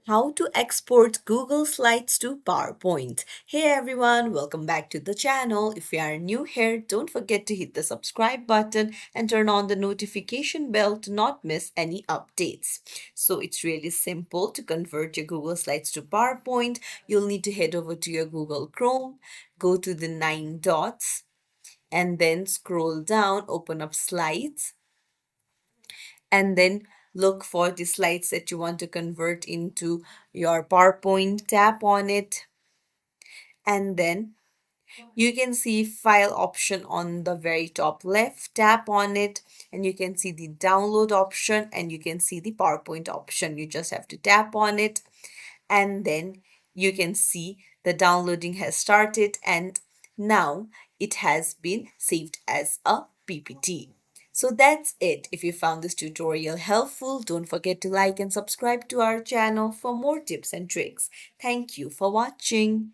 How to export Google Slides to PowerPoint. Hey everyone, welcome back to the channel. If you are new here, don't forget to hit the subscribe button and turn on the notification bell to not miss any updates. So it's really simple to convert your Google Slides to PowerPoint. You'll need to head over to your Google Chrome, go to the 9 dots, and then scroll down, open up Slides, and then look for the slides that you want to convert into your PowerPoint. Tap on it, and then you can see file option on the very top left. Tap on it and you can see the download option and you can see the PowerPoint option. You just have to tap on it, and then you can see the downloading has started, and now it has been saved as a PPT. So that's it. If you found this tutorial helpful, don't forget to like and subscribe to our channel for more tips and tricks. Thank you for watching.